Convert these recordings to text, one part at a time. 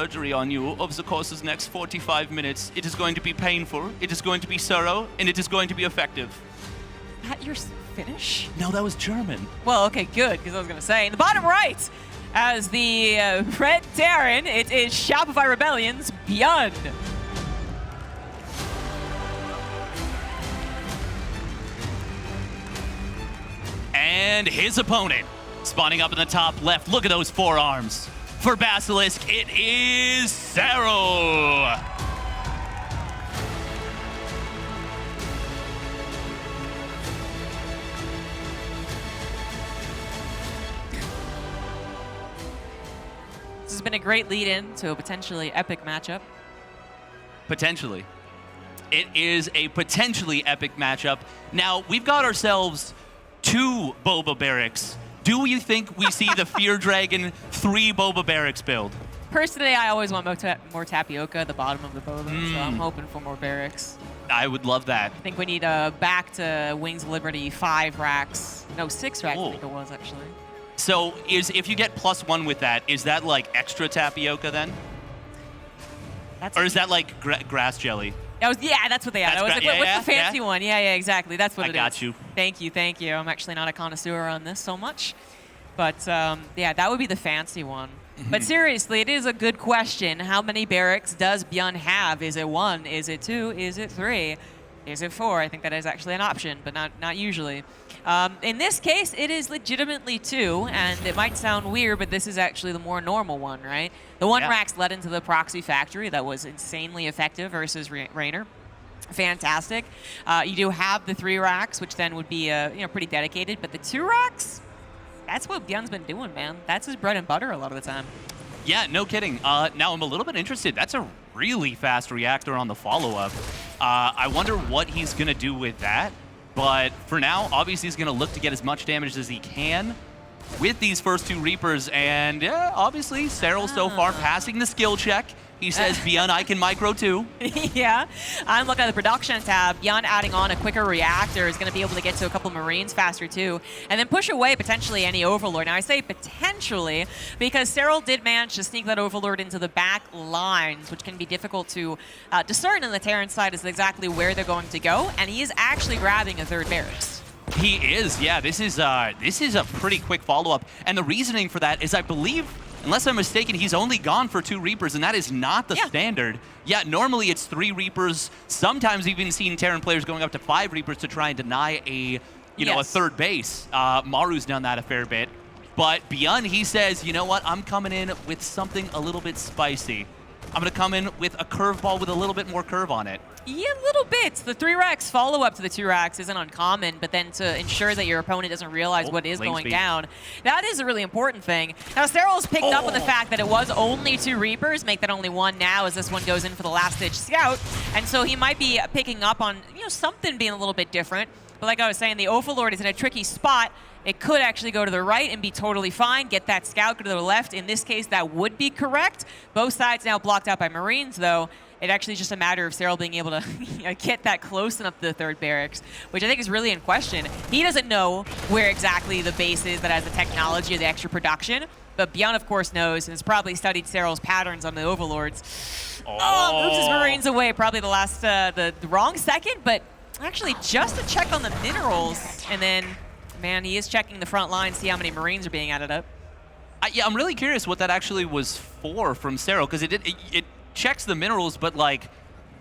surgery on you over the course of the next 45 minutes. It is going to be painful, it is going to be thorough, and it is going to be effective. At your finish? No, that was German. Well, okay, good, because I was going to say, in the bottom right, as the Red Terran, it is Shopify Rebellion's ByuN. And his opponent, spawning up in the top left. Look at those forearms. For Basilisk, it is Serral. This has been a great lead-in to a potentially epic matchup. Potentially. It is a potentially epic matchup. Now, we've got ourselves 2 Boba Barracks. Do you think we see the Fear Dragon 3 Boba Barracks build? Personally, I always want more Tapioca at the bottom of the Boba, so I'm hoping for more barracks. I would love that. I think we need back to Wings of Liberty 5 racks. No, 6 racks, I think it was, actually. So if you get +1 with that, is that like extra Tapioca then? Or is that like grass jelly? Yeah, that's what they had. What's the fancy one? Yeah, exactly. That's what it is. I got you. Thank you. I'm actually not a connoisseur on this so much. But yeah, that would be the fancy one. But seriously, it is a good question. How many barracks does ByuN have? Is it 1? Is it 2? Is it 3? Is it 4? I think that is actually an option, but not usually. In this case, it is legitimately 2, and it might sound weird, but this is actually the more normal one, right? The 1 racks led into the proxy factory that was insanely effective versus Raynor. Fantastic. You do have the 3 racks, which then would be pretty dedicated, but the 2 racks, that's what ByuN's been doing, man. That's his bread and butter a lot of the time. Yeah, no kidding. Now I'm a little bit interested. That's a really fast reactor on the follow-up. I wonder what he's going to do with that. But for now, obviously, he's going to look to get as much damage as he can with these first 2 Reapers. And yeah, obviously, Serral so far passing the skill check. He says, ByuN, I can micro too. Yeah, I'm looking at the production tab. ByuN adding on a quicker reactor is going to be able to get to a couple Marines faster too, and then push away potentially any Overlord. Now I say potentially because Serral did manage to sneak that Overlord into the back lines, which can be difficult to discern on the Terran side is exactly where they're going to go, and he is actually grabbing a 3rd barracks. He is, yeah. This is a pretty quick follow-up, and the reasoning for that is I believe, unless I'm mistaken, he's only gone for 2 Reapers, and that is not the standard. Yeah, normally it's 3 Reapers. Sometimes we've even seen Terran players going up to 5 Reapers to try and deny a 3rd base. Maru's done that a fair bit. But ByuN, he says, you know what? I'm coming in with something a little bit spicy. I'm going to come in with a curveball with a little bit more curve on it. Yeah, little bits. The 3 racks follow-up to the 2 racks isn't uncommon, but then to ensure that your opponent doesn't realize what is going down, that is a really important thing. Now, Serral's picked up on the fact that it was only 2 Reapers, make that only 1 now as this one goes in for the last-ditch scout, and so he might be picking up on something being a little bit different. But like I was saying, the Overlord is in a tricky spot. It could actually go to the right and be totally fine, get that scout, go to the left. In this case, that would be correct. Both sides now blocked out by Marines, though. It actually is just a matter of Serral being able to get that close enough to the 3rd barracks, which I think is really in question. He doesn't know where exactly the base is that has the technology or the extra production, but ByuN, of course, knows and has probably studied Serral's patterns on the Overlords. Moves his Marines away, probably the last, the wrong second, but actually just to check on the minerals, and then, man, he is checking the front line, see how many Marines are being added up. Yeah, I'm really curious what that actually was for from Serral, because it checks the minerals, but like,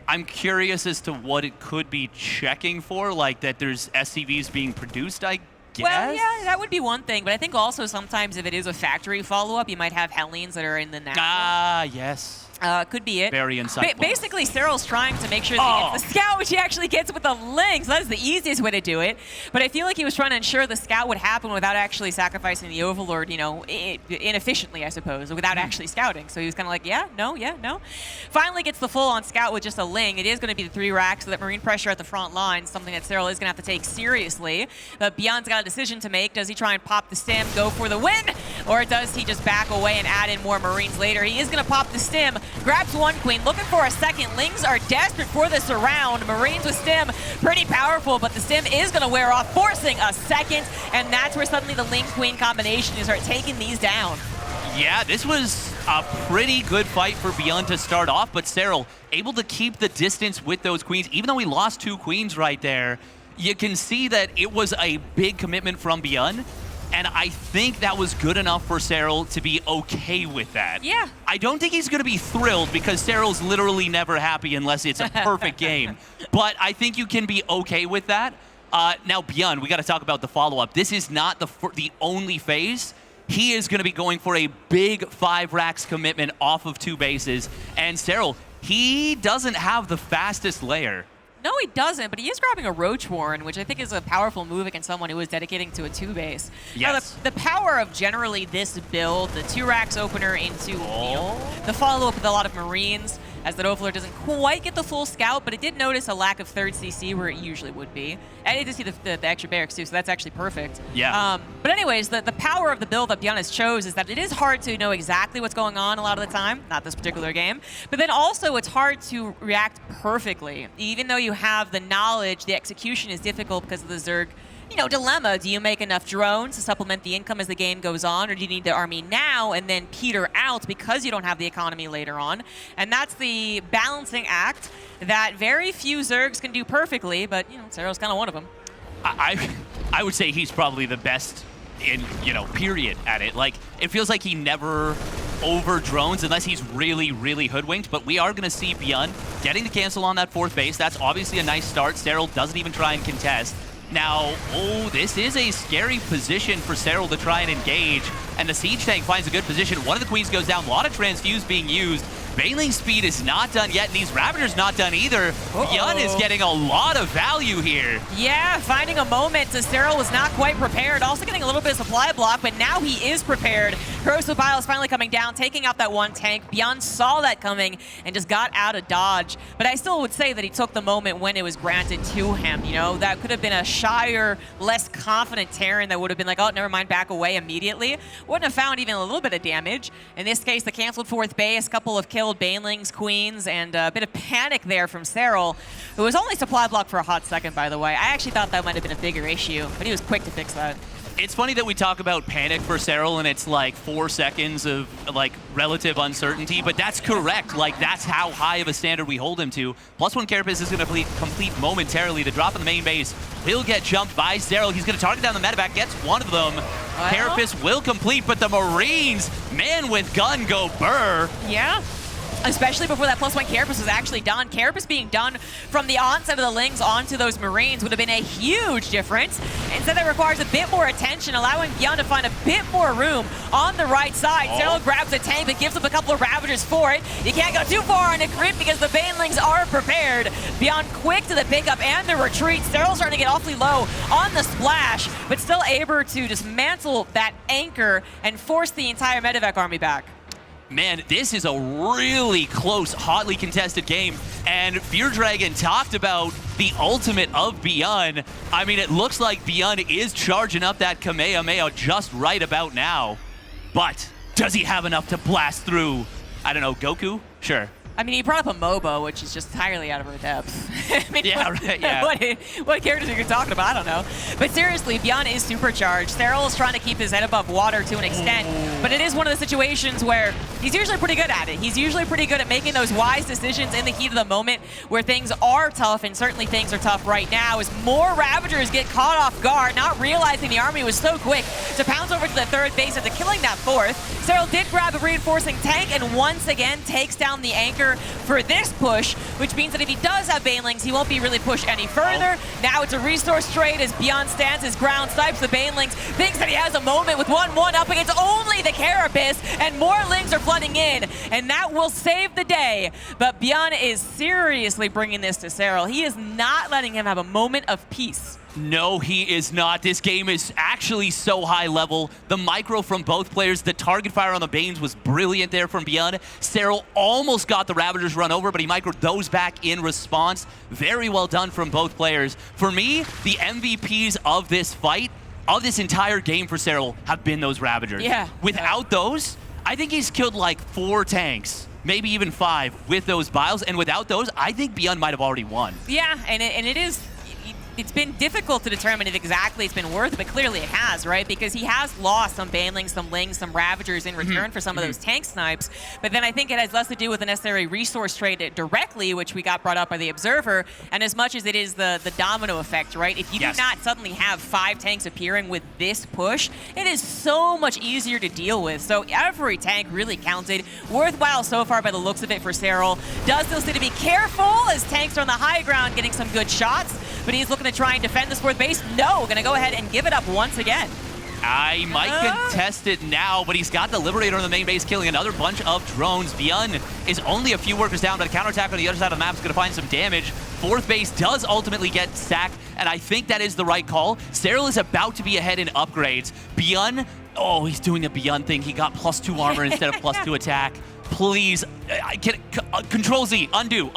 I'm curious as to what it could be checking for, like that there's SCVs being produced, I guess? Well, yeah, that would be one thing, but I think also sometimes if it is a factory follow-up, you might have Hellenes that are in the natural. Ah, yes. Could be it. Very insightful. Basically, Serral's trying to make sure that he gets the scout, which he actually gets with the link, so that is the easiest way to do it. But I feel like he was trying to ensure the scout would happen without actually sacrificing the Overlord, inefficiently, I suppose, without actually scouting. So he was kind of like, yeah, no. Finally gets the full-on scout with just a ling. It is going to be the 3 racks, so that Marine pressure at the front line, something that Serral is going to have to take seriously. But ByuN's got a decision to make. Does he try and pop the stim, go for the win? Or does he just back away and add in more Marines later? He is going to pop the stim, grabs 1 queen, looking for a second. Lings are desperate for the surround. Marines with stim, pretty powerful, but the stim is going to wear off, forcing a second, and that's where suddenly the Ling Queen combination is start taking these down. Yeah, this was a pretty good fight for ByuN to start off, but Serral able to keep the distance with those queens. Even though we lost 2 queens right there, you can see that it was a big commitment from ByuN, and I think that was good enough for Serral to be okay with that. Yeah. I don't think he's going to be thrilled because Serral's literally never happy unless it's a perfect game, but I think you can be okay with that. Now, ByuN, we got to talk about the follow-up. This is not the only phase. He is going to be going for a big 5 racks commitment off of 2 bases. And Serral, he doesn't have the fastest layer. No, he doesn't, but he is grabbing a Roach Warren, which I think is a powerful move against someone who is dedicating to a 2 base. Yes. Now, the power of generally this build, the 2 racks opener into the follow-up with a lot of Marines, as the Dofler doesn't quite get the full scout, but it did notice a lack of 3rd CC where it usually would be. And it did see the extra barracks too, so that's actually perfect. Yeah. But anyways, the power of the build that ByuN has chose is that it is hard to know exactly what's going on a lot of the time, not this particular game, but then also it's hard to react perfectly. Even though you have the knowledge, the execution is difficult because of the Zerg dilemma. Do you make enough drones to supplement the income as the game goes on, or do you need the army now and then peter out because you don't have the economy later on? And that's the balancing act that very few Zergs can do perfectly, but Serral's kind of one of them. I would say he's probably the best in, period at it. Like, it feels like he never over drones unless he's really, really hoodwinked, but we are going to see ByuN getting the cancel on that 4th base. That's obviously a nice start. Serral doesn't even try and contest. Now, this is a scary position for Serral to try and engage, and the Siege Tank finds a good position. One of the queens goes down, a lot of transfuse being used. Baneling speed is not done yet, and these Ravagers not done either. ByuN is getting a lot of value here. Yeah, finding a moment. Serral was not quite prepared. Also getting a little bit of supply block, but now he is prepared. Corrosive Bile is finally coming down, taking out that 1 tank. ByuN saw that coming and just got out of dodge. But I still would say that he took the moment when it was granted to him. That could have been a shyer, less confident Terran that would have been like, oh, never mind, back away immediately. Wouldn't have found even a little bit of damage. In this case, the canceled 4th base, a couple of killed Banelings, Queens, and a bit of panic there from Serral, who was only supply blocked for a hot second, by the way. I actually thought that might have been a bigger issue, but he was quick to fix that. It's funny that we talk about panic for Serral and it's like 4 seconds of relative uncertainty, but that's correct. That's how high of a standard we hold him to. +1 Carapace is going to complete momentarily. The drop in the main base will get jumped by Serral. He's going to target down the medevac, gets one of them. Well, Carapace will complete, but the Marines, man with gun, go burr. Yeah. Especially before that +1 Carapace was actually done. Carapace being done from the onset of the Lings onto those Marines would have been a huge difference. Instead, that requires a bit more attention, allowing ByuN to find a bit more room on the right side. Serral grabs a tank, but gives up a couple of Ravagers for it. You can't go too far on a crit because the Banelings are prepared. ByuN quick to the pickup and the retreat. Serral's starting to get awfully low on the splash, but still able to dismantle that anchor and force the entire medevac army back. Man, this is a really close, hotly contested game. And Fear Dragon talked about the ultimate of ByuN. I mean, it looks like ByuN is charging up that Kamehameha just right about now. But does he have enough to blast through, I don't know, Goku? Sure. I mean, he brought up a MOBA, which is just entirely out of our depth. I mean, yeah, right, yeah. What characters are you talking about? I don't know. But seriously, ByuN is supercharged. Serral is trying to keep his head above water to an extent, but it is one of the situations where he's usually pretty good at it. He's usually pretty good at making those wise decisions in the heat of the moment where things are tough, and certainly things are tough right now as more Ravagers get caught off guard, not realizing the army was so quick to pounce over to the 3rd base after killing that 4th. Serral did grab a reinforcing tank and once again takes down the anchor for this push, which means that if he does have Banelings, he won't be really pushed any further. Now it's a resource trade as ByuN stands his ground, snipes the Banelings, thinks that he has a moment with 1-1 up against only the Carapace, and more Lings are flooding in, and that will save the day. But ByuN is seriously bringing this to Serral. He is not letting him have a moment of peace. No, he is not. This game is actually so high level. The micro from both players, the target fire on the Banes was brilliant there from ByuN. Serral almost got the Ravagers run over, but he microed those back in response. Very well done from both players. For me, the MVPs of this fight, of this entire game for Serral, have been those Ravagers. Yeah. Without those, I think he's killed like 4 tanks. Maybe even 5 with those Biles, and without those, I think ByuN might have already won. Yeah, and it is... it's been difficult to determine if exactly it's been worth it, but clearly it has, right? Because he has lost some Banelings, some Lings, some Ravagers in return for some of those tank snipes. But then I think it has less to do with the necessary resource trade directly, which we got brought up by the Observer, and as much as it is the domino effect, right? If you do not suddenly have 5 tanks appearing with this push, it is so much easier to deal with. So every tank really counted. Worthwhile so far by the looks of it for Serral. Does still need to be careful as tanks are on the high ground getting some good shots, but he's looking to try and defend this 4th base. No, gonna go ahead and give it up once again. I might contest it now, but he's got the Liberator on the main base, killing another bunch of drones. ByuN is only a few workers down, but a counterattack on the other side of the map is going to find some damage. 4th base does ultimately get sacked, and I think that is the right call. Serral is about to be ahead in upgrades. ByuN, oh, he's doing a ByuN thing. He got +2 armor instead of +2 attack. Please, Control Z, undo.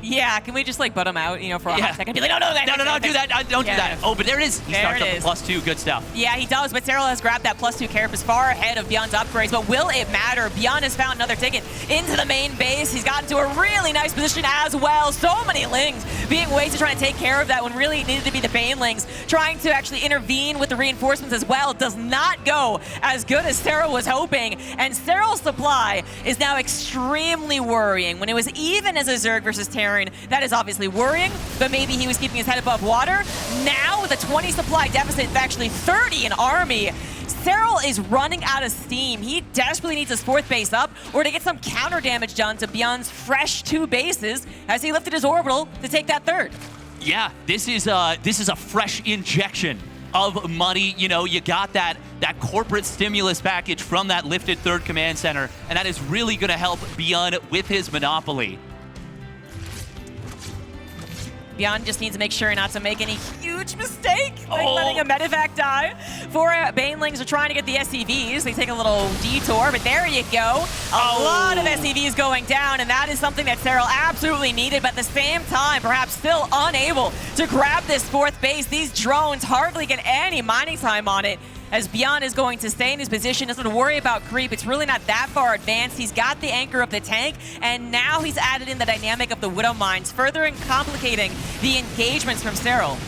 Yeah, can we just like butt him out, for a hot second? Be like, no, do that. Don't do that. Oh, but there it is. He starts up with +2. Good stuff. Yeah, he does, but Serral has grabbed that +2 carapace far ahead of ByuN's upgrades. But will it matter? ByuN has found another ticket into the main base. He's gotten to a really nice position as well. So many Lings being wasted trying to take care of that when really it needed to be the Banelings. Trying to actually intervene with the reinforcements as well. Does not go as good as Serral was hoping. And Serral's supply is now extremely worrying. When it was even as a Zerg versus Terran, that is obviously worrying, but maybe he was keeping his head above water. Now with a 20 supply deficit, actually 30 in army, Serral is running out of steam. He desperately needs his 4th base up or to get some counter damage done to ByuN's fresh 2 bases as he lifted his orbital to take that 3rd. Yeah, this is a fresh injection of money. You got that corporate stimulus package from that lifted 3rd command center, and that is really going to help ByuN with his monopoly. ByuN just needs to make sure not to make any huge mistake, like letting a medevac die. 4 Banelings are trying to get the SCVs. They take a little detour, but there you go. A lot of SCVs going down, and that is something that Serral absolutely needed, but at the same time, perhaps still unable to grab this 4th base. These drones hardly get any mining time on it, as ByuN is going to stay in his position, doesn't worry about creep. It's really not that far advanced. He's got the anchor of the tank, and now he's added in the dynamic of the Widow Mines, further complicating the engagements from Serral.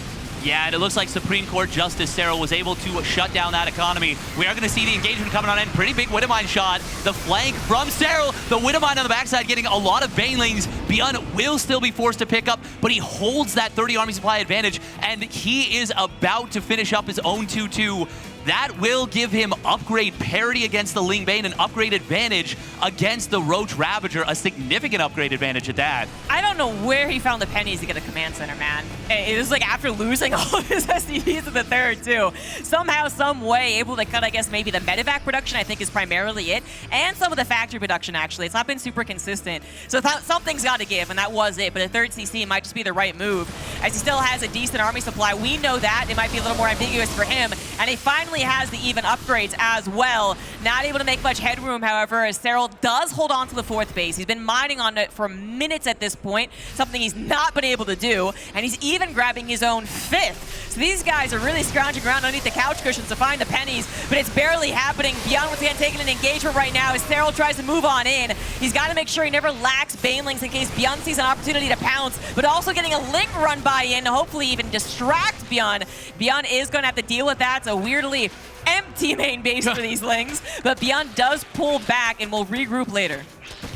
Yeah, and it looks like Supreme Court Justice Serral was able to shut down that economy. We are going to see the engagement coming on in. Pretty big Widow Mine shot. The flank from Serral. The Widow Mine on the backside getting a lot of Banelings. ByuN will still be forced to pick up, but he holds that 30 army supply advantage, and he is about to finish up his own 2-2. That will give him upgrade parity against the Ling Bane, an upgrade advantage against the Roach Ravager, a significant upgrade advantage at that. I don't know where he found the pennies to get a command center, man. It was like after losing all of his SCVs in the 3rd, too. Somehow, some way, able to cut, I guess, maybe the medevac production, I think, is primarily it, and some of the factory production, actually. It's not been super consistent. So something's got to give, and that was it. But a 3rd CC might just be the right move, as he still has a decent army supply. We know that. It might be a little more ambiguous for him, and he finally has the even upgrades as well. Not able to make much headroom, however, as Serral does hold on to the 4th base. He's been mining on it for minutes at this point, something he's not been able to do, and he's even grabbing his own 5th. So these guys are really scrounging around underneath the couch cushions to find the pennies, but it's barely happening. ByuN once again taking an engagement right now as Serral tries to move on in. He's got to make sure he never lacks Banelings in case ByuN sees an opportunity to pounce, but also getting a Ling run by in, hopefully even distract ByuN. ByuN is going to have to deal with that, so weirdly empty main base for these Lings, but ByuN does pull back and will regroup later.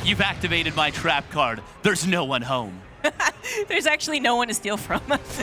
You've activated my trap card. There's no one home. There's actually no one to steal from.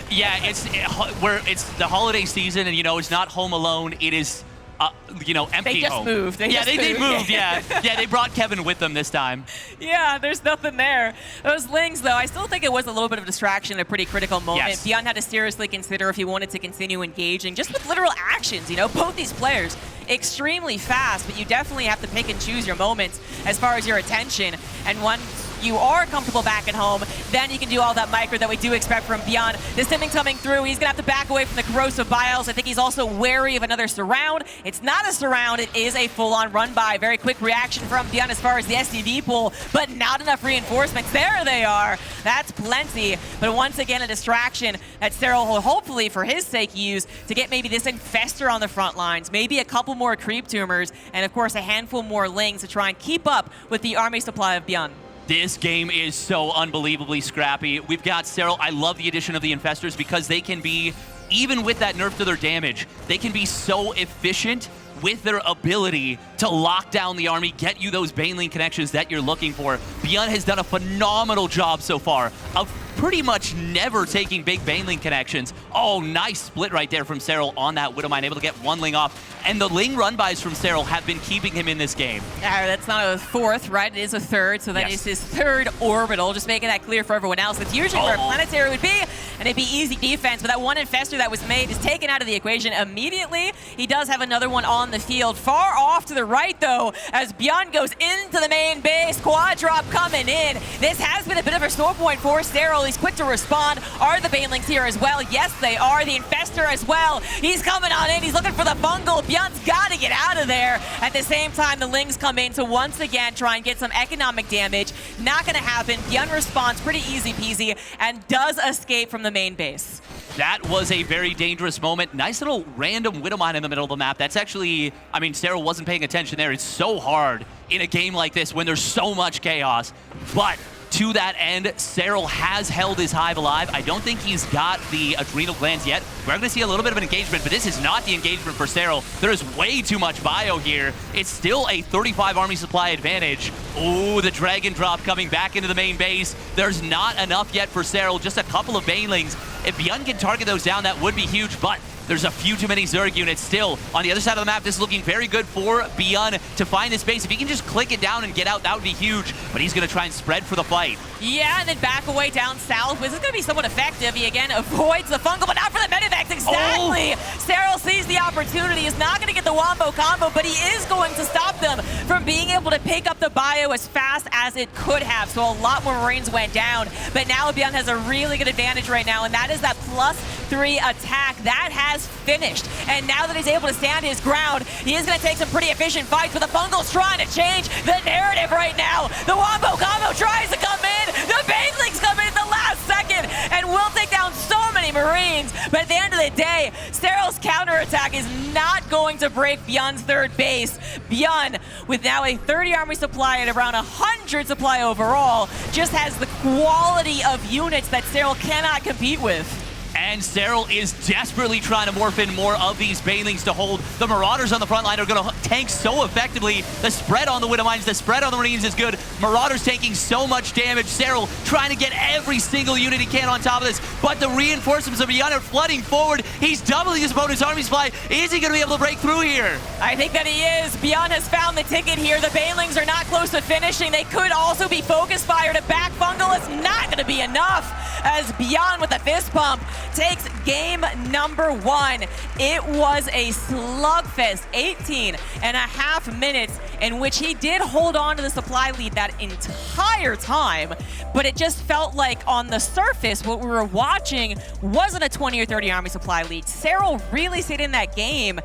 Yeah, it's the holiday season, and it's not Home Alone. It is empty They just home. moved. They moved. Yeah, they brought Kevin with them this time. Yeah, there's nothing there. Those Lings, though, I still think it was a little bit of a distraction at a pretty critical moment. Yes. ByuN had to seriously consider if he wanted to continue engaging, just with literal actions. Both these players extremely fast, but you definitely have to pick and choose your moments as far as your attention. And once you are comfortable back at home, then you can do all that micro that we do expect from ByuN. The simming coming through, he's gonna have to back away from the corrosive biles. I think he's also wary of another surround. It's not a surround, it is a full-on run-by. Very quick reaction from ByuN as far as the SCV pool, but not enough reinforcements. There they are. That's plenty. But once again, a distraction that Serral will hopefully, for his sake, use to get maybe this Infestor on the front lines, maybe a couple more creep tumors, and of course a handful more Lings to try and keep up with the army supply of ByuN. This game is so unbelievably scrappy. We've got Serral. I love the addition of the Infestors because they can be, even with that nerf to their damage, they can be so efficient with their ability to lock down the army, get you those Baneling connections that you're looking for. ByuN has done a phenomenal job so far of pretty much never taking big Baneling connections. Oh, nice split right there from Serral on that Widowmine, able to get one Ling off. And the Ling run-bys from Serral have been keeping him in this game. That's not a fourth, right? It is a third, so that is his third orbital, just making that clear for everyone else. That's usually where a planetary would be, and it'd be easy defense, but that one Infestor that was made is taken out of the equation immediately. He does have another one on the field. Far off to the right, though, as ByuN goes into the main base. Quad drop coming in. This has been a bit of a sore point for Serral. He's quick to respond. Are the Banelings here as well? Yes, they are. The Infestor as well. He's coming on in. He's looking for the fungal. ByuN's got to get out of there. At the same time, the Lings come in to once again try and get some economic damage. Not going to happen. ByuN responds pretty easy peasy and does escape from the main base. That was a very dangerous moment. Nice little random Widowmine in the middle of the map. That's actually, I mean, Serral wasn't paying attention there. It's so hard in a game like this when there's so much chaos. But to that end, Serral has held his hive alive. I don't think he's got the adrenal glands yet. We're going to see a little bit of an engagement, but this is not the engagement for Serral. There is way too much bio here. It's still a 35 army supply advantage. Ooh, the Dragon drop coming back into the main base. There's not enough yet for Serral, just a couple of Banelings. If ByuN can target those down, that would be huge, but there's a few too many Zerg units still. On the other side of the map, this is looking very good for ByuN to find this base. If he can just click it down and get out, that would be huge. But he's going to try and spread for the fight. Yeah, and then back away down south. This is going to be somewhat effective. He, again, avoids the fungal, but not for the Medivacs. Exactly. Oh. Serral sees the opportunity. He's not going to get the Wombo combo, but he is going to stop them from being able to pick up the bio as fast as it could have. So a lot more Marines went down. But now ByuN has a really good advantage right now, and that is that +3 attack. That has finished. And now that he's able to stand his ground, he is going to take some pretty efficient fights, but the fungal's trying to change the narrative right now. The Wombo combo tries to come in. The Banelings come in at the last second and will take down so many Marines. But at the end of the day, Serral's counterattack is not going to break ByuN's third base. ByuN, with now a 30 army supply and around 100 supply overall, just has the quality of units that Serral cannot compete with. And Serral is desperately trying to morph in more of these Banelings to hold. The Marauders on the front line are going to tank so effectively. The spread on the Widowmines, the spread on the Marines is good. Marauders taking so much damage. Serral trying to get every single unit he can on top of this. But the reinforcements of ByuN are flooding forward. He's doubling his opponent's army supply. Is he going to be able to break through here? I think that he is. ByuN has found the ticket here. The Banelings are not close to finishing. They could also be focus fire to back fungal. It's not going to be enough as ByuN with a fist pump takes game number 1. It was a slugfest, 18.5 minutes in which he did hold on to the supply lead that entire time, but it just felt like on the surface what we were watching wasn't a 20 or 30 army supply lead. Serral really stayed in that game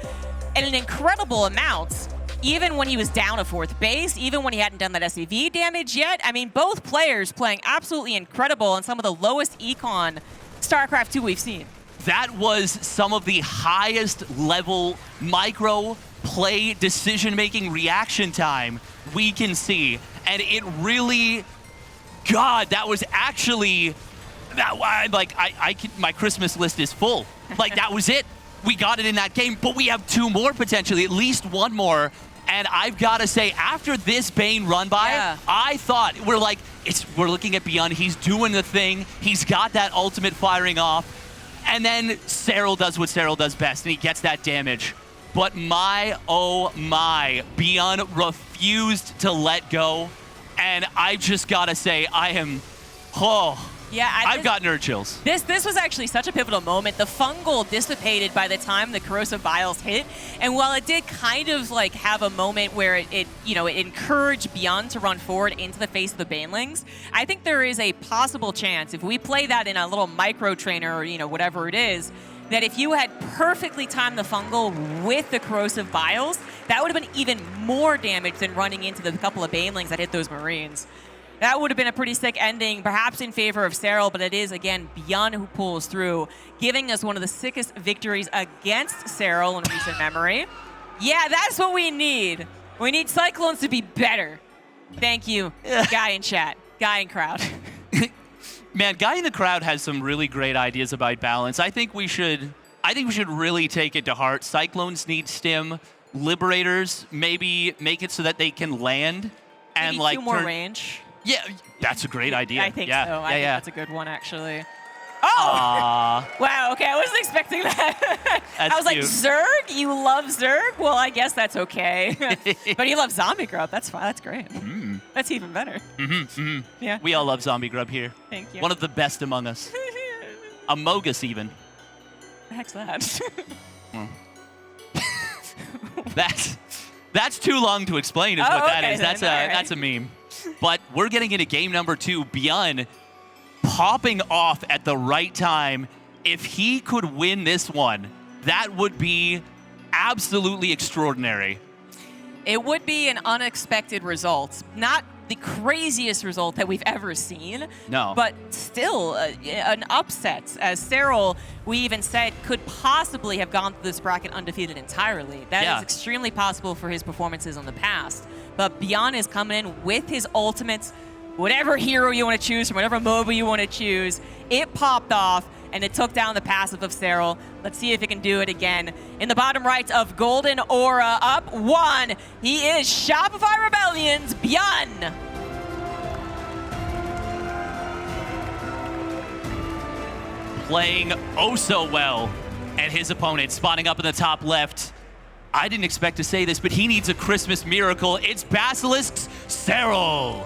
at an incredible amount. Even when he was down a 4th base, even when he hadn't done that SCV damage yet. I mean, both players playing absolutely incredible and some of the lowest econ StarCraft 2 we've seen. That was some of the highest level micro play decision-making reaction time we can see. And it really, God, that was actually, my Christmas list is full. Like, that was it. We got it in that game, but we have 2 more potentially, at least 1 more. And I've got to say, after this Bane run by, I thought, we're looking at ByuN. He's doing the thing. He's got that ultimate firing off. And then Serral does what Serral does best, and he gets that damage. But my, oh my, ByuN refused to let go. And I just got to say, yeah, I've got nerd chills. This was actually such a pivotal moment. The fungal dissipated by the time the corrosive vials hit, and while it did kind of like have a moment where it encouraged ByuN to run forward into the face of the Banelings, I think there is a possible chance if we play that in a little micro trainer or whatever it is, that if you had perfectly timed the fungal with the corrosive vials, that would have been even more damage than running into the couple of Banelings that hit those Marines. That would have been a pretty sick ending, perhaps in favor of Serral, but it is, again, ByuN who pulls through, giving us one of the sickest victories against Serral in recent memory. Yeah, that's what we need. We need Cyclones to be better. Thank you, guy in chat. Guy in crowd. Man, Guy in the crowd has some really great ideas about balance. I think we should really take it to heart. Cyclones need stim. Liberators maybe make it so that they can land and Maybe like 2 more range. Yeah, that's a great idea. I think so. I think that's a good one, actually. Oh! Wow, okay, I wasn't expecting that. I was like, cute. Zerg? You love Zerg? Well, I guess that's okay. But you love Zombie Grub. That's fine. That's great. That's even better. Yeah. We all love Zombie Grub here. Thank you. One of the best among us. Among us, even. The heck's that? That's too long to explain, is what that okay, is. then. That's a meme. But we're getting into game number 2. ByuN popping off at the right time. If he could win this one, that would be absolutely extraordinary. It would be an unexpected result. Not the craziest result that we've ever seen. No. But still, an upset. As Serral, we even said, could possibly have gone through this bracket undefeated entirely. That is extremely possible for his performances in the past. But ByuN is coming in with his ultimates. Whatever hero you want to choose from, whatever MOBA you want to choose, it popped off, and it took down the passive of Serral. Let's see if it can do it again. In the bottom right of Golden Aura, up 1. He is Shopify Rebellion's ByuN. Playing oh so well, and his opponent spawning up in the top left. I didn't expect to say this, but he needs a Christmas miracle. It's Basilisk's Serral.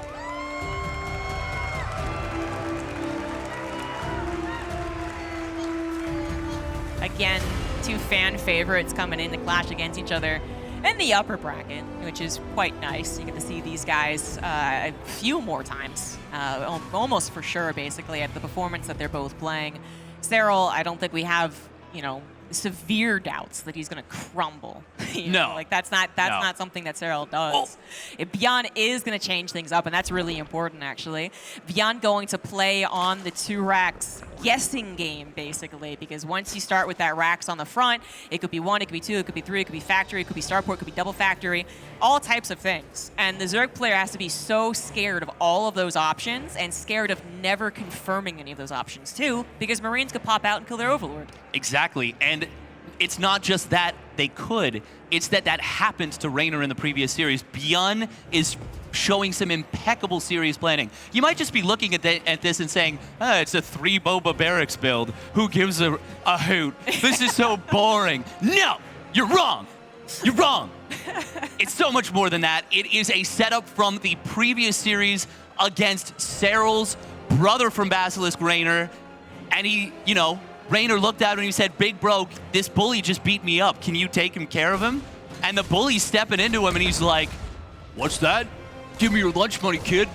Again, 2 fan favorites coming in to clash against each other in the upper bracket, which is quite nice. You get to see these guys a few more times, almost for sure, basically, at the performance that they're both playing. Serral, I don't think we have, severe doubts that he's going to crumble. Like that's not something that Serral does. ByuN is going to change things up, and that's really important, actually. ByuN going to play on the 2 racks guessing game, basically, because once you start with that racks on the front, it could be 1, it could be 2, it could be 3, it could be factory, it could be starport, it could be double factory, all types of things. And the Zerg player has to be so scared of all of those options and scared of never confirming any of those options, too, because Marines could pop out and kill their Overlord. Exactly, and it's not just that they could, it's that happened to Raynor in the previous series. ByuN is showing some impeccable series planning. You might just be looking at this and saying, it's a 3 Boba Barracks build. Who gives a hoot? This is so boring. No, you're wrong. You're wrong. It's so much more than that. It is a setup from the previous series against Serral's brother from Basilisk, Raynor, and he, Raynor looked at him and he said, "Big bro, this bully just beat me up. Can you take care of him?" And the bully's stepping into him and he's like, "What's that? Give me your lunch money, kid."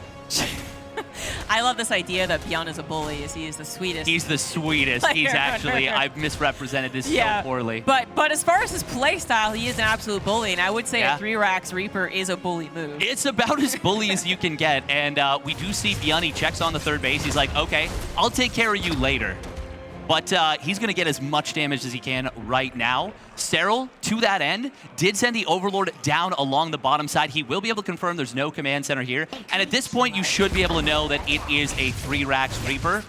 I love this idea that ByuN is a bully. He is the sweetest. He's the sweetest. He's actually, I've misrepresented this so poorly. But as far as his play style, he is an absolute bully, and I would say a 3 racks Reaper is a bully move. It's about as bully as you can get, and we do see ByuN, he checks on the 3rd base. He's like, okay, I'll take care of you later. But he's going to get as much damage as he can right now. Serral, to that end, did send the Overlord down along the bottom side. He will be able to confirm there's no command center here. And at this point, you should be able to know that it is a 3 racks Reaper.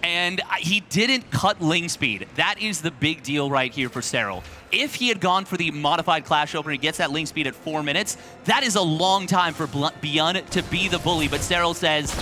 And he didn't cut Ling speed. That is the big deal right here for Serral. If he had gone for the modified Clash opener, he gets that Ling speed at 4 minutes. That is a long time for ByuN to be the bully. But Serral says,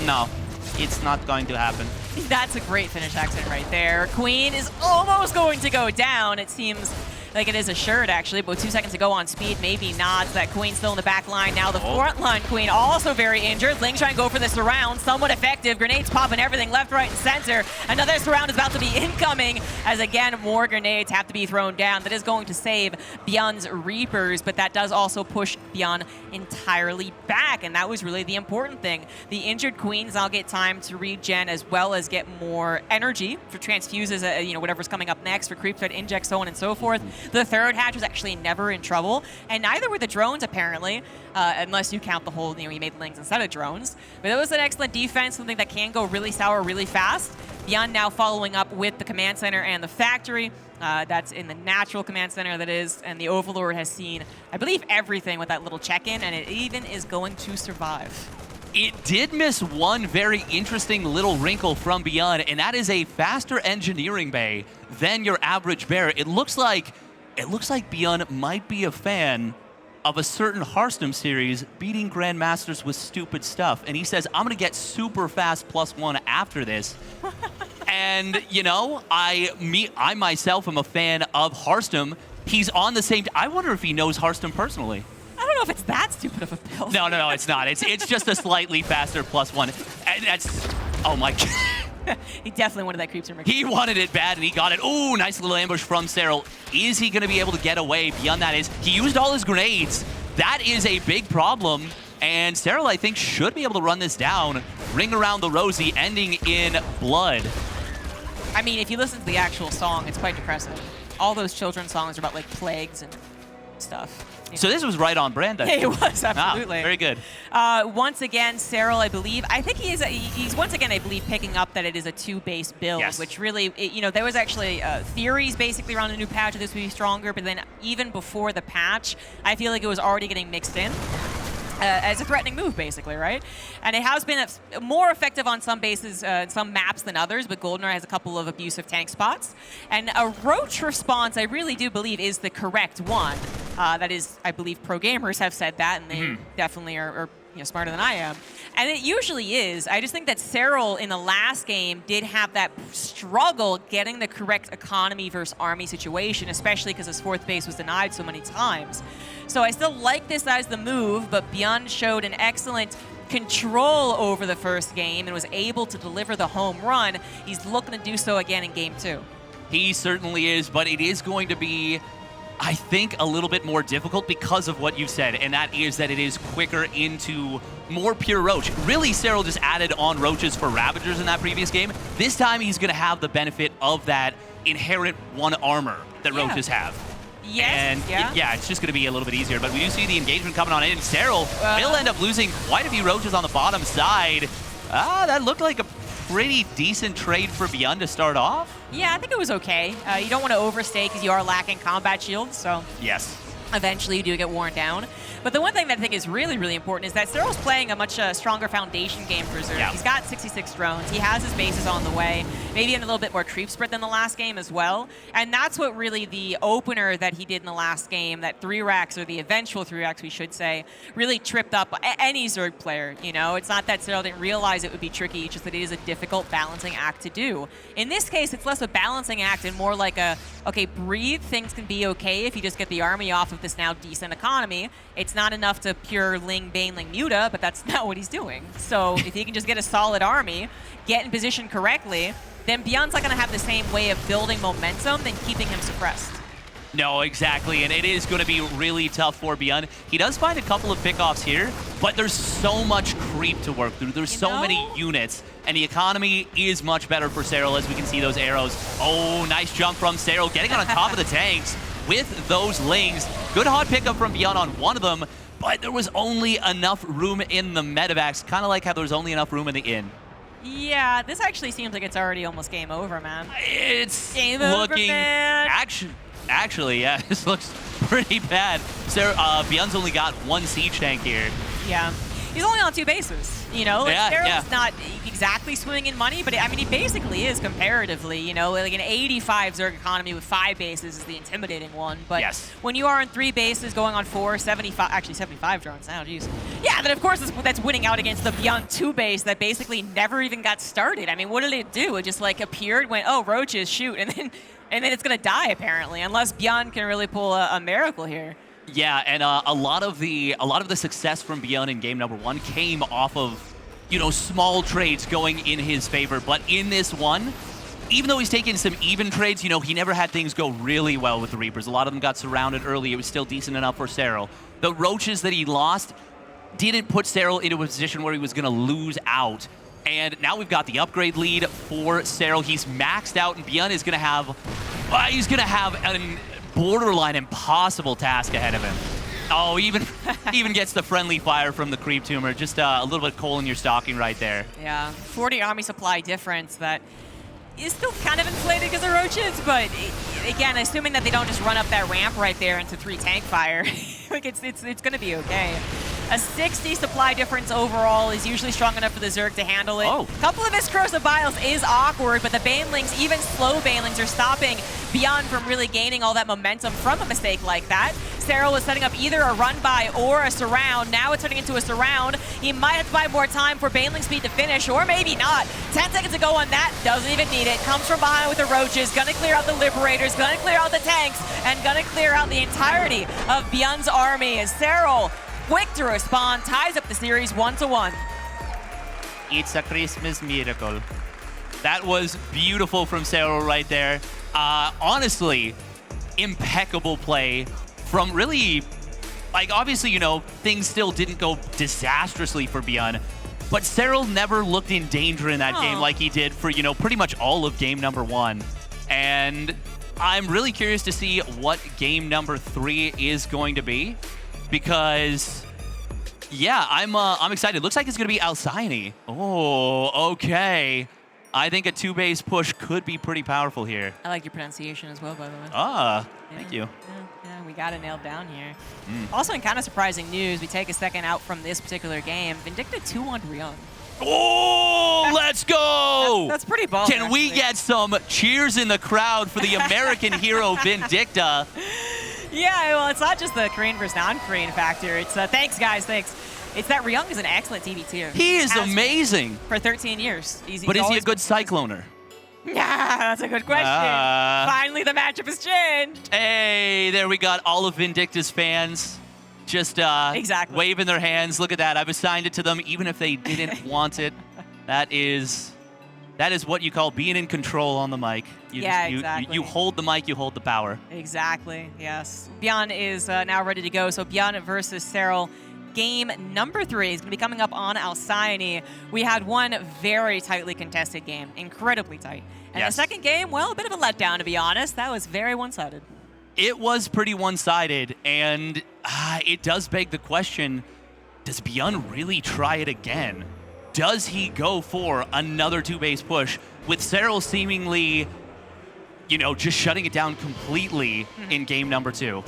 no, it's not going to happen. That's a great finish accident right there. Queen is almost going to go down. It seems like it is assured, actually, but 2 seconds to go on speed, maybe not. That Queen still in the back line. Now the front line Queen also very injured. Ling trying to go for the surround, somewhat effective. Grenades popping everything left, right, and center. Another surround is about to be incoming, as again, more grenades have to be thrown down. That is going to save ByuN's Reapers, but that does also push ByuN entirely back, and that was really the important thing. The injured Queens now get time to regen as well as get more energy for transfuses, whatever's coming up next, for creep threat inject, so on and so forth. The 3rd hatch was actually never in trouble, and neither were the drones, apparently, unless you count the whole, he made Lings instead of drones. But it was an excellent defense, something that can go really sour really fast. ByuN now following up with the command center and the factory. That's in the natural command center, that is, and the Overlord has seen, I believe, everything with that little check-in, and it even is going to survive. It did miss one very interesting little wrinkle from ByuN, and that is a faster engineering bay than your average bear. It looks like ByuN might be a fan of a certain Hearthstone series beating Grandmasters with stupid stuff. And he says, I'm gonna get super fast +1 after this. And you know, I myself am a fan of Hearthstone. He's on the same, I wonder if he knows Hearthstone personally. I don't know if it's that stupid of a build. No, it's not. It's just a slightly faster +1. And that's, oh my God. He definitely wanted that creep tumor. He wanted it bad, and he got it. Ooh, nice little ambush from Serral. Is he going to be able to get away? Beyond that is, he used all his grenades. That is a big problem, and Serral, I think, should be able to run this down. Ring around the rosy, ending in blood. I mean, if you listen to the actual song, it's quite depressing. All those children's songs are about, like, plagues and stuff. So this was right on brand, I think. It was, absolutely. Very good. Once again, Serral, I believe, I think he's once again, I believe, picking up that it is a 2-base build, yes. which really, you know, there was actually theories basically around the new patch that this would be stronger, but then even before the patch, I feel like it was already getting mixed in. As a threatening move, basically, right? And it has been more effective on some bases, some maps than others, but Goldener has a couple of abusive tank spots. And a Roach response, I really do believe, is the correct one. That is, I believe pro gamers have said that, and they definitely are you know, smarter than I am. And it usually is. I just think that Serral in the last game did have that struggle getting the correct economy versus army situation, especially because his 4th base was denied so many times. So I still like this as the move, but ByuN showed an excellent control over the first game and was able to deliver the home run. He's looking to do so again in game 2. He certainly is, but it is going to be, I think, a little bit more difficult because of what you said, and that is that it is quicker into more pure Roach. Really, Serral just added on Roaches for Ravagers in that previous game. This time, he's going to have the benefit of that inherent 1 armor that Roaches have. Yes, and yeah, it's just going to be a little bit easier. But we do see the engagement coming on in. Serral will end up losing quite a few Roaches on the bottom side. That looked like a pretty decent trade for ByuN to start off. Yeah, I think it was okay. You don't want to overstay because you are lacking combat shields, so yes, eventually you do get worn down. But the one thing that I think is really, really important is that Serral's playing a much stronger foundation game for Zerg. Yeah. He's got 66 drones. He has his bases on the way, maybe in a little bit more creep spread than the last game as well. And that's what really the opener that he did in the last game, that 3 racks, or the eventual 3 racks, we should say, really tripped up any Zerg player. You know, it's not that Serral didn't realize it would be tricky, it's just that it is a difficult balancing act to do. In this case, it's less a balancing act and more like a, okay, breathe, things can be okay if you just get the army off of this now decent economy. It's not enough to pure Ling, Baneling, Muta, but that's not what he's doing. So if he can just get a solid army, get in position correctly, then ByuN's not going to have the same way of building momentum than keeping him suppressed. No, exactly, and it is going to be really tough for ByuN. He does find a couple of pickoffs here, but there's so much creep to work through. There's so many units, and the economy is much better for Serral, as we can see those arrows. Oh, nice jump from Serral, getting on top of the tanks with those Lings. Good hot pickup from ByuN on one of them, but there was only enough room in the medevacs, kind of like how there was only enough room in the inn. Yeah, this actually seems like it's already almost game over, man. It's game looking... over, man. Actually, yeah, this looks pretty bad. ByuN's only got 1 siege tank here. Yeah. He's only on 2 bases, you know? Like, Serral's not exactly swimming in money, but I mean, he basically is comparatively, you know? Like an 85 Zerg economy with 5 bases is the intimidating one, but when you are on 3 bases going on 4, 75, actually 75 drones now, jeez. Yeah, then of course that's winning out against the ByuN 2 base that basically never even got started. I mean, what did it do? It just like appeared, went, oh, Roaches, shoot, and then it's gonna die apparently, unless ByuN can really pull a miracle here. Yeah, and a lot of the success from ByuN in game number 1 came off of, you know, small trades going in his favor. But in this one, even though he's taken some even trades, you know, he never had things go really well with the Reapers. A lot of them got surrounded early. It was still decent enough for Serral. The Roaches that he lost didn't put Serral into a position where he was going to lose out. And now we've got the upgrade lead for Serral. He's maxed out, and ByuN is going to have, a borderline impossible task ahead of him. Oh, even gets the friendly fire from the creep tumor. Just a little bit of coal in your stocking right there. Yeah, 40 army supply difference that is still kind of inflated because of Roaches, but again, assuming that they don't just run up that ramp right there into 3 tank fire, like it's going to be okay. A 60 supply difference overall is usually strong enough for the Zerg to handle it. A couple of his corrosive biles is awkward, but the banelings, even slow banelings, are stopping ByuN from really gaining all that momentum from a mistake like that. Serral was setting up either a run-by or a surround. Now it's turning into a surround. He might have to buy more time for baneling speed to finish, or maybe not. 10 seconds to go on that. Doesn't even need it. Comes from behind with the roaches. Gonna clear out the liberators. Gonna clear out the tanks. And gonna clear out the entirety of ByuN's army. As Serral, quick to respond, ties up the series 1-1. It's a Christmas miracle. That was beautiful from Serral right there. Honestly, impeccable play from really, like, obviously, you know, things still didn't go disastrously for ByuN, but Serral never looked in danger in that game like he did for, you know, pretty much all of game number 1. And I'm really curious to see what game number 3 is going to be, because, yeah, I'm excited. Looks like it's going to be Alcyone. Oh, okay. I think a 2-base push could be pretty powerful here. I like your pronunciation as well, by the way. Thank you. Yeah, we got it nailed down here. Also, in kind of surprising news, we take a second out from this particular game. Vindicta 2-1 ByuN. Oh, let's go! That's pretty ballsy. Can we get some cheers in the crowd for the American hero Vindicta? Yeah, well, it's not just the Korean versus non-Korean factor. It's thanks, guys, thanks. It's that Ryung is an excellent TV tier. He is amazing. For 13 years. But is he a good cycloner? Yeah, that's a good question. Finally, the matchup has changed. Hey, there we got all of Vindicta's fans just waving their hands. Look at that. I've assigned it to them even if they didn't want it. That is what you call being in control on the mic. Exactly. You hold the mic, you hold the power. Exactly, yes. ByuN is now ready to go. So ByuN versus Serral. Game number 3 is going to be coming up on Alcyone. We had one very tightly contested game, incredibly tight. And the second game, well, a bit of a letdown, to be honest. That was very one-sided. It was pretty one-sided, and it does beg the question, does ByuN really try it again? Does he go for another 2-base push with Serral seemingly, you know, just shutting it down completely in game number 2?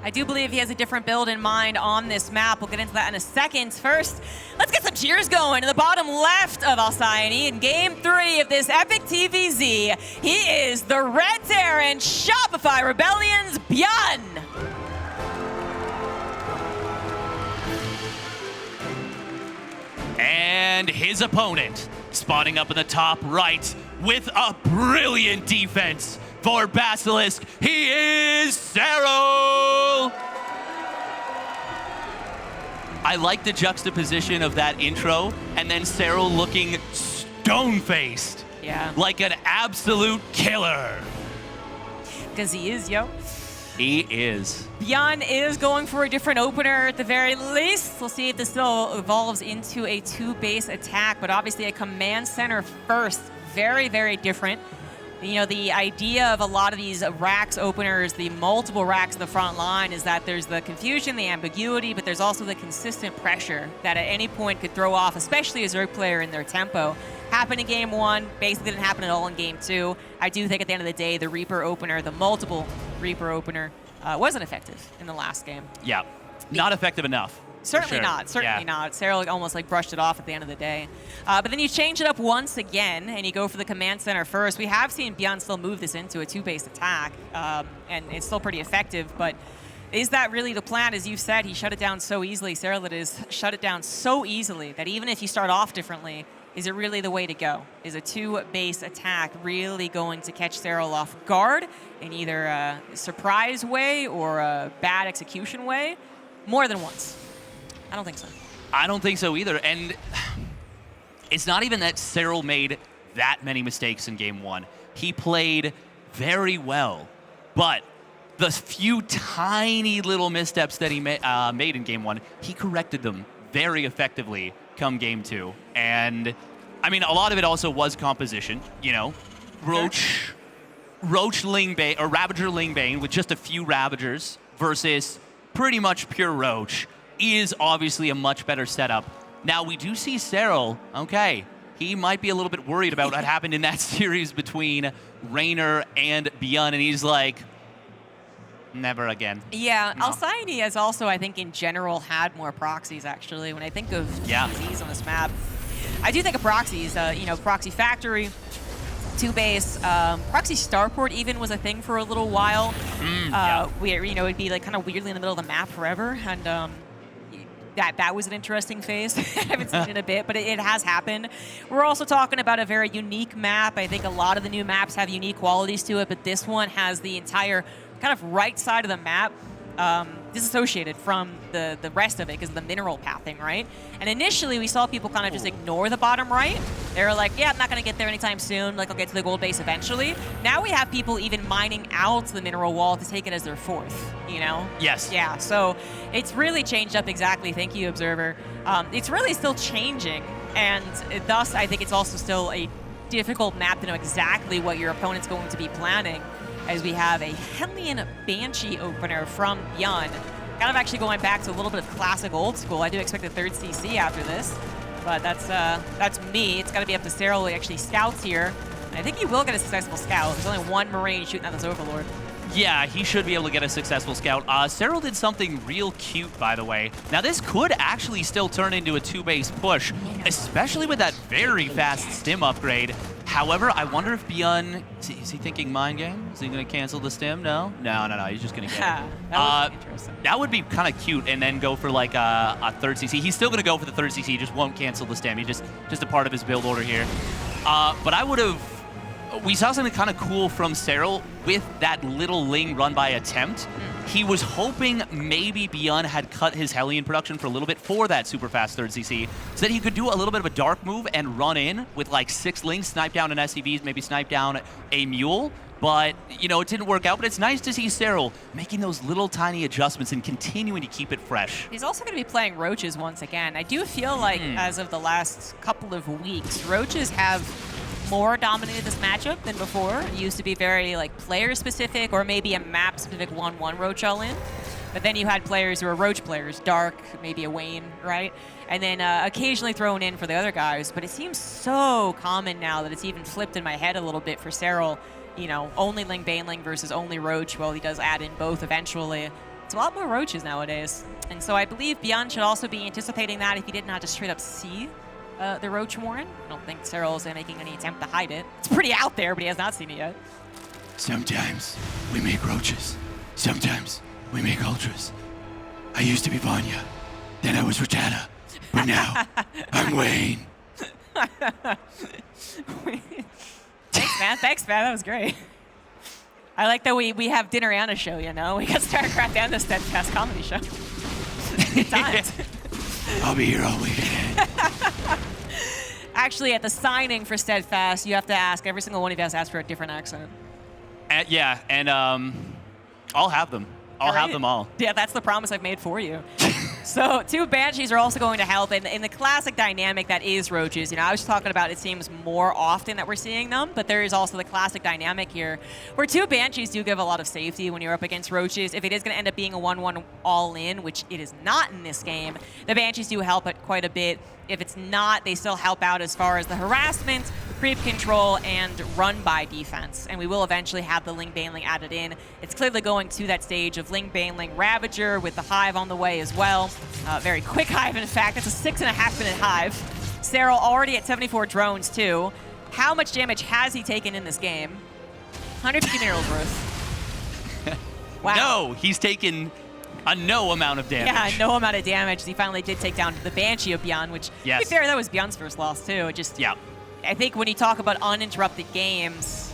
I do believe he has a different build in mind on this map. We'll get into that in a second. First, let's get some cheers going in the bottom left of Alcyone in Game 3 of this epic TVZ. He is the Red Terran Shopify Rebellion's ByuN. And his opponent, spawning up in the top right with a brilliant defense. For Basilisk, he is Serral! I like the juxtaposition of that intro, and then Serral looking stone-faced. Yeah. Like an absolute killer. Because he is, yo. He is. ByuN is going for a different opener at the very least. We'll see if this still evolves into a 2-base attack, but obviously a command center first. Very, very different. You know, the idea of a lot of these racks openers, the multiple racks in the front line, is that there's the confusion, the ambiguity, but there's also the consistent pressure that at any point could throw off, especially a Zerg player in their tempo. Happened in Game 1, basically didn't happen at all in Game 2. I do think at the end of the day, the Reaper opener, the multiple Reaper opener, wasn't effective in the last game. Yeah, not effective enough. Certainly not. Certainly not. Serral almost like brushed it off at the end of the day. But then you change it up once again, and you go for the command center first. We have seen ByuN still move this into a 2-base attack, and it's still pretty effective. But is that really the plan? As you've said, he shut it down so easily. Serral is shut it down so easily that even if you start off differently, is it really the way to go? Is a 2-base attack really going to catch Serral off guard in either a surprise way or a bad execution way? More than once. I don't think so. I don't think so either. And it's not even that Serral made that many mistakes in Game 1. He played very well. But the few tiny little missteps that he made in Game 1, he corrected them very effectively come Game 2. And, I mean, a lot of it also was composition, you know. Roach Lingbane, or Ravager Lingbane with just a few Ravagers versus pretty much pure Roach is obviously a much better setup. Now, we do see Serral, okay, he might be a little bit worried about what happened in that series between Raynor and ByuN, and he's like, Never again. Yeah, No. Alcyone has also, I think, in general, had more proxies, actually. When I think of TZs on this map, I do think of proxies. You know, Proxy Factory, 2-base, Proxy Starport even was a thing for a little while. Where, you know, it'd be like kind of weirdly in the middle of the map forever, and that was an interesting phase. I haven't seen it in a bit, but it has happened. We're also talking about a very unique map. I think a lot of the new maps have unique qualities to it, but this one has the entire kind of right side of the map disassociated from the rest of it because of the mineral pathing, right? And initially, we saw people kind of just ignore the bottom right. They were like, yeah, I'm not going to get there anytime soon. Like, I'll get to the gold base eventually. Now we have people even mining out the mineral wall to take it as their fourth, you know? Yes. Yeah, so it's really changed up exactly. Thank you, Observer. It's really still changing, and thus, I think it's also still a difficult map to know exactly what your opponent's going to be planning, as we have a Hellion Banshee opener from ByuN. Kind of actually going back to a little bit of classic old school. I do expect a third CC after this, but that's me. It's got to be up to Serral who actually scouts here. And I think he will get a successful scout. There's only one Marine shooting at this Overlord. Yeah, he should be able to get a successful scout. Serral did something real cute, by the way. Now, this could actually still turn into a 2-base push, especially with that very fast stim upgrade. However, I wonder if ByuN, is he thinking mind game? Is he going to cancel the stim? No? No, he's just going to get it. Interesting. That would be kind of cute, and then go for like a third CC. He's still going to go for the third CC, just won't cancel the stim. He just a part of his build order here. But I would have... We saw something kind of cool from Serral with that little Ling run by attempt. He was hoping maybe ByuN had cut his Hellion production for a little bit for that super fast third CC, so that he could do a little bit of a dark move and run in with like 6 Lings, snipe down an SCVs, maybe snipe down a Mule. But, you know, it didn't work out. But it's nice to see Serral making those little tiny adjustments and continuing to keep it fresh. He's also going to be playing Roaches once again. I do feel like, as of the last couple of weeks, Roaches have more dominated this matchup than before. It used to be very like player specific or maybe a map specific 1-1 Roach all in. But then you had players who were Roach players, Dark, maybe a Wayne, right? And then occasionally thrown in for the other guys. But it seems so common now that it's even flipped in my head a little bit for Serral. You know, only Ling Baneling versus only Roach. Well, he does add in both eventually. It's a lot more Roaches nowadays. And so I believe ByuN should also be anticipating that if he did not just straight up see the Roach Warren. I don't think Serral is making any attempt to hide it. It's pretty out there, but he has not seen it yet. Sometimes we make Roaches. Sometimes we make Ultras. I used to be Vanya. Then I was Rattata. But now, I'm Wayne. Thanks, man. That was great. I like that we have dinner and a show, you know? We got StarCraft and the Steadfast comedy show. Good times. I'll be here all weekend. Actually, at the signing for Steadfast, you have to ask, every single one of you has to ask for a different accent. Yeah, and I'll have them. I'll have them all. Yeah, that's the promise I've made for you. So 2 Banshees are also going to help in the classic dynamic that is Roaches. You know, I was talking about it seems more often that we're seeing them, but there is also the classic dynamic here where 2 Banshees do give a lot of safety when you're up against Roaches. If it is going to end up being a 1-1 all-in, which it is not in this game, the Banshees do help it quite a bit. If it's not, they still help out as far as the harassment, creep control, and run-by defense. And we will eventually have the Ling Baneling added in. It's clearly going to that stage of Ling Baneling Ravager with the Hive on the way as well. Very quick Hive, in fact. That's a 6.5-minute Hive. Serral already at 74 drones, too. How much damage has he taken in this game? 150 minerals worth. Wow. No, he's taken a no amount of damage. Yeah, no amount of damage. He finally did take down the Banshee of ByuN, which, to be fair, that was ByuN's first loss, too. It just, I think when you talk about uninterrupted games,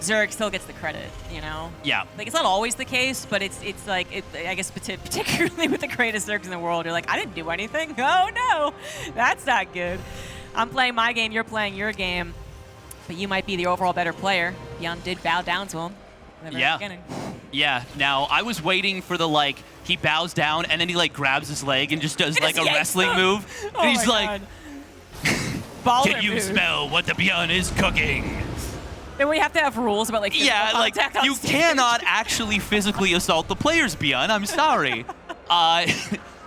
Zerg still gets the credit, you know? Yeah. Like, it's not always the case, but it's like, I guess particularly with the greatest Zergs in the world, you're like, I didn't do anything. Oh, no. That's not good. I'm playing my game, you're playing your game, but you might be the overall better player. ByuN did bow down to him in the very beginning. Yeah. Now, I was waiting for the, like, he bows down, and then he, like, grabs his leg and just does, like, a wrestling move. Oh, and he's like, can you smell what the ByuN is cooking? Then we have to have rules about, like, contact on you stage. cannot actually physically assault the players, ByuN. I'm sorry.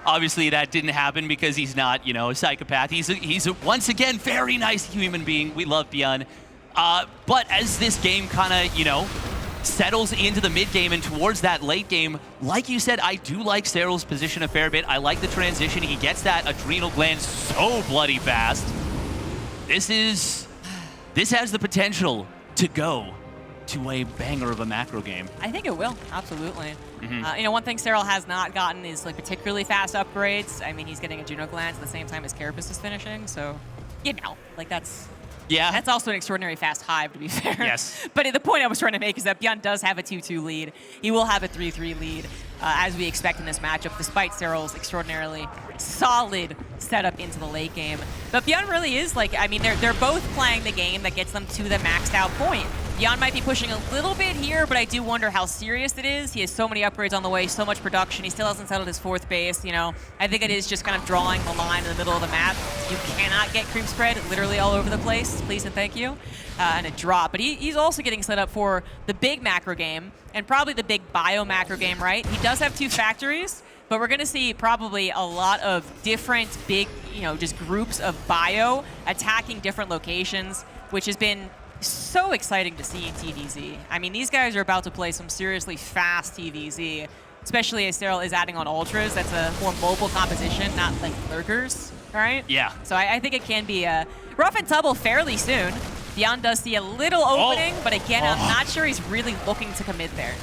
Obviously, that didn't happen because he's not, you know, a psychopath. He's once again, very nice human being. We love ByuN. But as this game kind of, you know, settles into the mid game and towards that late game. Like you said, I do like Serral's position a fair bit. I like the transition. He gets that adrenal gland so bloody fast. This has the potential to go to a banger of a macro game. I think it will, absolutely. You know, one thing Serral has not gotten is like particularly fast upgrades. I mean, he's getting adrenal glands at the same time as Carapace is finishing, so you know, like that's also an extraordinary fast hive, to be fair. Yes. But the point I was trying to make is that ByuN does have a 2-2 lead. He will have a 3-3 lead, as we expect in this matchup, despite Serral's extraordinarily solid setup into the late game. But ByuN really is like, I mean, they're both playing the game that gets them to the maxed out point. ByuN might be pushing a little bit here, but I do wonder how serious it is. He has so many upgrades on the way, so much production. He still hasn't settled his 4th base, you know. I think it is just kind of drawing the line in the middle of the map. You cannot get creep spread literally all over the place, please and thank you, and a drop. But he's also getting set up for the big macro game, and probably the big bio macro game, right? He does have 2 factories, but we're going to see probably a lot of different big, you know, just groups of bio attacking different locations, which has been so exciting to see in TVZ. I mean, these guys are about to play some seriously fast TVZ, especially as Serral is adding on ultras. That's a more mobile composition, not like lurkers, right? Yeah. So I think it can be rough and tumble fairly soon. ByuN does see a little opening, but again, I'm not sure he's really looking to commit there.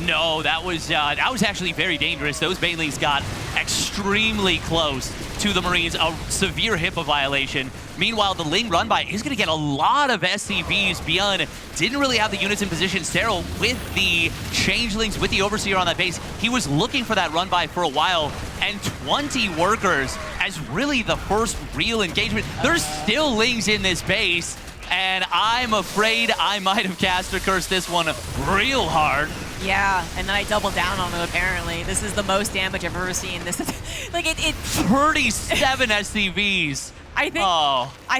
No, that was actually very dangerous. Those Banelings got extremely close to the Marines, a severe HIPAA violation. Meanwhile, the Ling run by is going to get a lot of SCVs. ByuN didn't really have the units in position. Serral with the Changelings, with the Overseer on that base, he was looking for that run by for a while, and 20 workers as really the first real engagement. There's still Lings in this base, and I'm afraid I might have caster cursed this one real hard. Yeah, and then I doubled down on it, apparently. This is the most damage I've ever seen. This is, like, it 37 SCVs. I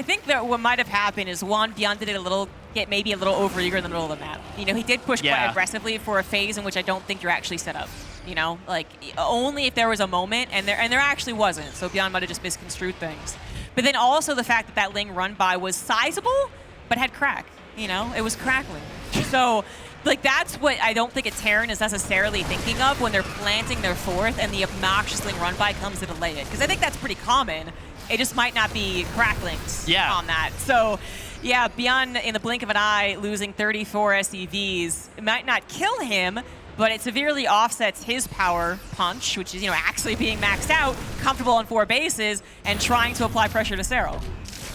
think that what might have happened is, one, ByuN did it get maybe a little over-eager in the middle of the map. You know, he did push quite aggressively for a phase in which I don't think you're actually set up. You know, like, only if there was a moment, and there actually wasn't, so ByuN might have just misconstrued things. But then also the fact that Ling run by was sizable, but had crack. You know, it was crackling. So, like, that's what I don't think a Terran is necessarily thinking of when they're planting their 4th and the obnoxious Ling run by comes to delay it. Because I think that's pretty common. It just might not be cracklings on that. So, yeah, ByuN, in the blink of an eye, losing 34 SCVs, it might not kill him, but it severely offsets his power punch, which is, you know, actually being maxed out, comfortable on 4 bases, and trying to apply pressure to Serral.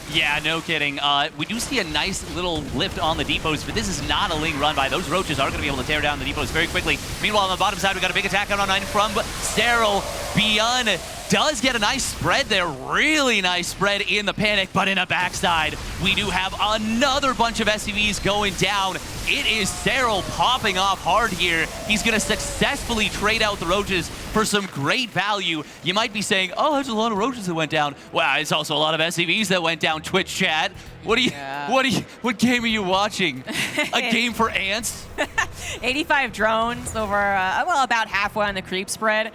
Yeah, no kidding. We do see a nice little lift on the depots, but this is not a Ling run by. Those roaches are going to be able to tear down the depots very quickly. Meanwhile, on the bottom side, we got a big attack out on 9 from Serral. ByuN does get a nice spread there, really nice spread in the panic, but in a backside, we do have another bunch of SCVs going down. It is Serral popping off hard here. He's going to successfully trade out the roaches for some great value. You might be saying, oh, there's a lot of roaches that went down. Well, it's also a lot of SCVs that went down, Twitch chat. What game are you watching? A game for ants? 85 drones over, well, about halfway on the creep spread.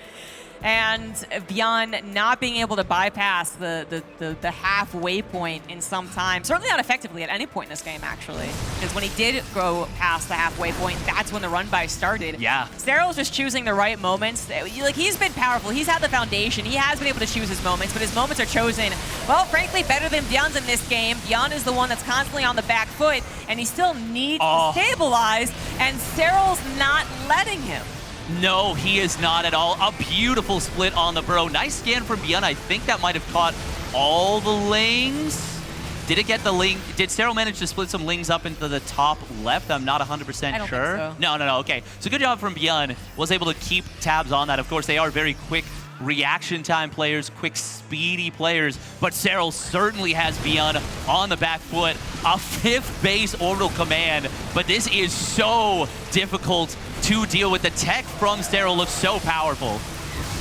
And ByuN not being able to bypass the halfway point in some time. Certainly not effectively at any point in this game, actually. Because when he did go past the halfway point, that's when the run-by started. Yeah. Serral's just choosing the right moments. Like, he's been powerful. He's had the foundation. He has been able to choose his moments, but his moments are chosen, well, frankly, better than ByuN's in this game. ByuN is the one that's constantly on the back foot, and he still needs to stabilize, and Serral's not letting him. No, he is not at all. A beautiful split on the burrow. Nice scan from ByuN. I think that might have caught all the Lings. Did it get the Ling? Did Serral manage to split some Lings up into the top left? I'm not 100% sure. I don't think so. No. Okay. So good job from ByuN. Was able to keep tabs on that. Of course, they are very quick reaction time players, quick, speedy players, but Serral certainly has ByuN on the back foot. A 5th base orbital command, but this is so difficult to deal with. The tech from Serral looks so powerful.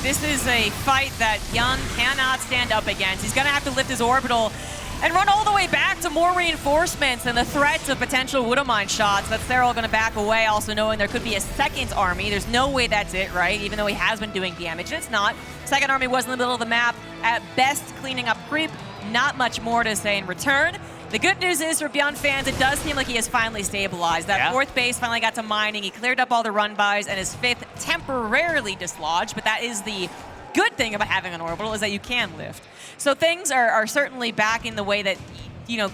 This is a fight that ByuN cannot stand up against. He's going to have to lift his orbital and run all the way back to more reinforcements and the threats of potential Widowmine shots. That Serral going to back away, also knowing there could be a second army. There's no way that's it, right? Even though he has been doing damage. It's not. Second army was in the middle of the map. At best, cleaning up creep. Not much more to say in return. The good news is for ByuN fans, it does seem like he has finally stabilized. That fourth base finally got to mining. He cleared up all the run bys, and his fifth temporarily dislodged. But that is the good thing about having an orbital, is that you can lift. So things are certainly back in the way that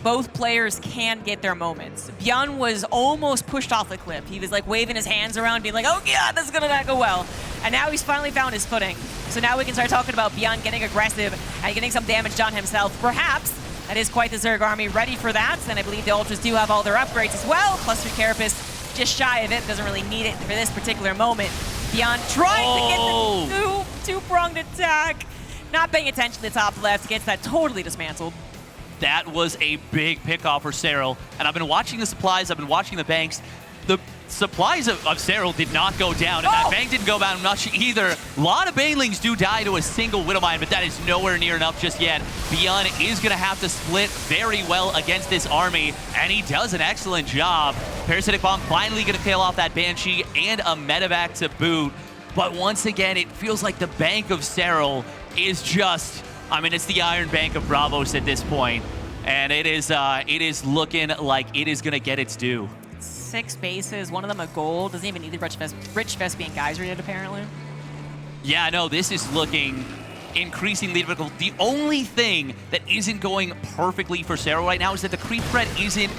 both players can get their moments. ByuN was almost pushed off the cliff. He was like waving his hands around, being like, oh yeah, this is gonna not go well. And now he's finally found his footing. So now we can start talking about ByuN getting aggressive and getting some damage done himself. Perhaps that is quite the Zerg army ready for that. And I believe the Ultras do have all their upgrades as well. Plus 3 Carapace just shy of it, doesn't really need it for this particular moment. ByuN trying to get the two-pronged attack. Not paying attention to the top left, gets that totally dismantled. That was a big pickoff for Serral. And I've been watching the supplies, I've been watching the banks. The supplies of Serral did not go down, and that bank didn't go down much either. A lot of Banelings do die to a single Widowmine, but that is nowhere near enough just yet. ByuN is going to have to split very well against this army, and he does an excellent job. Parasitic Bomb finally going to kill off that Banshee and a medevac to boot. But once again, it feels like the bank of Serral is just, it's the Iron Bank of Bravos at this point, and it is looking like it is going to get its due. 6 bases, one of them a gold. Doesn't even need the Rich Vespian Geyser yet, apparently. Yeah, no, this is looking increasingly difficult. The only thing that isn't going perfectly for Serral right now is that the creep threat isn't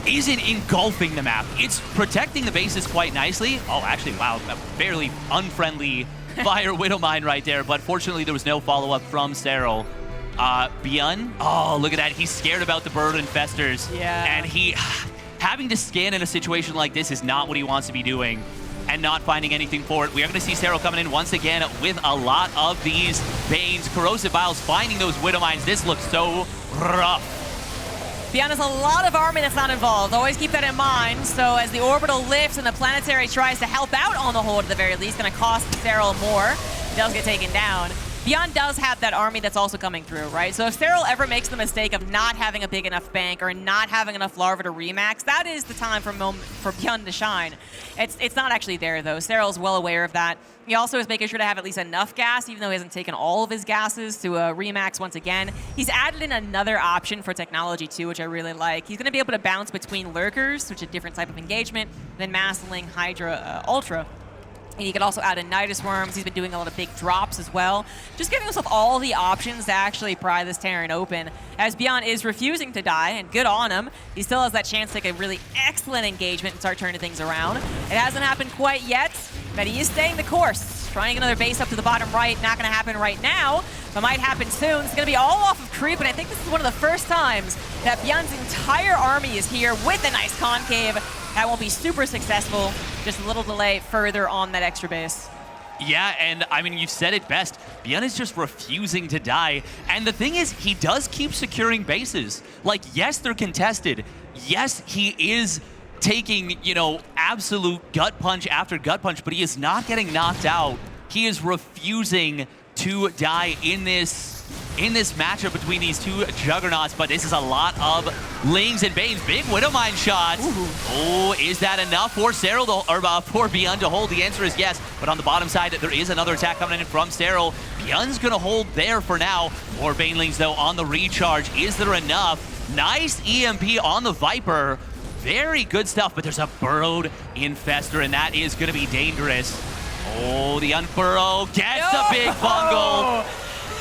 engulfing the map. It's protecting the bases quite nicely. Oh, actually, wow, a fairly unfriendly fire Widowmine right there, but fortunately there was no follow-up from Serral. ByuN, oh, look at that. He's scared about the bird infestors. Yeah. And having to scan in a situation like this is not what he wants to be doing, and not finding anything for it. We are going to see Serral coming in once again with a lot of these Banes. Corrosive Vials finding those Widowmines. This looks so rough. ByuN has a lot of army that's not involved. Always keep that in mind. So as the orbital lifts and the planetary tries to help out on the hold at the very least, going to cost Serral more. He does get taken down. ByuN does have that army that's also coming through, right? So if Serral ever makes the mistake of not having a big enough bank or not having enough larva to remax, that is the time for ByuN to shine. It's not actually there, though. Serral's well aware of that. He also is making sure to have at least enough gas, even though he hasn't taken all of his gases, to remax once again. He's added in another option for technology, too, which I really like. He's going to be able to bounce between Lurkers, which is a different type of engagement, than Massling, Hydra, Ultra. And you can also add in Nidus Worms. He's been doing a lot of big drops as well. Just giving himself all the options to actually pry this Terran open. As ByuN is refusing to die, and good on him, he still has that chance to take a really excellent engagement and start turning things around. It hasn't happened quite yet, but he is staying the course. Trying another base up to the bottom right. Not going to happen right now, but might happen soon. It's going to be all off of creep, and I think this is one of the first times that ByuN's entire army is here with a nice concave. That won't be super successful. Just a little delay further on that extra base. Yeah, and you've said it best. ByuN is just refusing to die. And the thing is, he does keep securing bases. Like, yes, they're contested. Yes, he is taking, absolute gut punch after gut punch, but he is not getting knocked out. He is refusing to die in this matchup between these two juggernauts, but this is a lot of Lings and Banes. Big Widowmine shots. Oh, is that enough for Serral for ByuN to hold? The answer is yes, but on the bottom side, there is another attack coming in from Serral. ByuN's gonna hold there for now. More Banelings, though, on the recharge. Is there enough? Nice EMP on the Viper. Very good stuff, but there's a burrowed infestor, and that is gonna be dangerous. Oh, the unburrow gets a big bungle.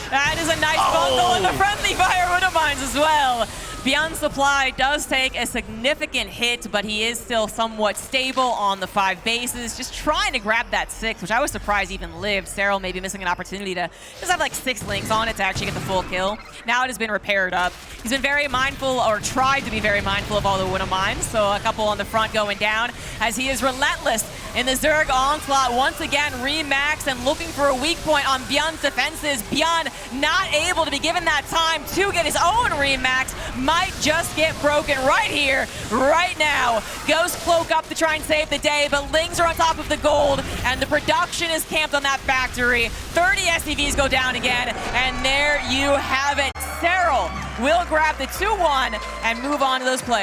That is a nice bundle, and the friendly fire Widowmines as well. ByuN's supply does take a significant hit, but he is still somewhat stable on the 5 bases, just trying to grab that 6, which I was surprised even lived. Serral may be missing an opportunity to just have like 6 links on it to actually get the full kill. Now it has been repaired up. He's been very mindful, or tried to be very mindful of all the Widowmines, so a couple on the front going down, as he is relentless in the Zerg onslaught. Once again, remax and looking for a weak point on ByuN's defenses. ByuN not able to be given that time to get his own remax. Might just get broken right here, right now. Ghost Cloak up to try and save the day, but Lings are on top of the gold, and the production is camped on that factory. 30 SCVs go down again, and there you have it. Serral will grab the 2-1 and move on to those playoffs.